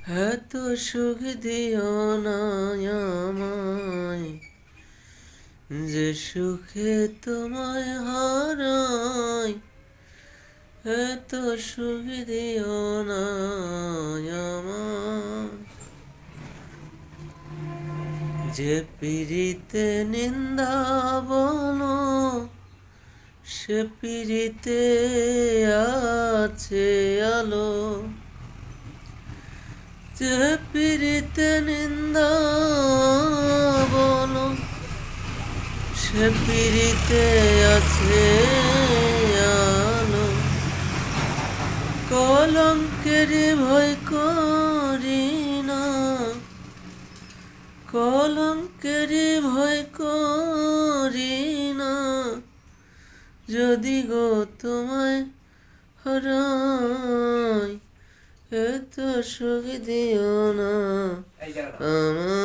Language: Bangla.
এত সুখ দিও না আমায়, যে সুখে তোমায় হারাই। এত সুখ দিও না আমায়, যে পিরিতে নিন্দা বলো, সে পিরিতে আছে আলো। যে পিরিতে নিন্দা বলো, সে পিরিতে আছে আলো। কলঙ্কের ভয় করি না, কলঙ্কের ভয় করি না, যদি গো তোমায় হারাই। এত সুখ দিও না আমায়।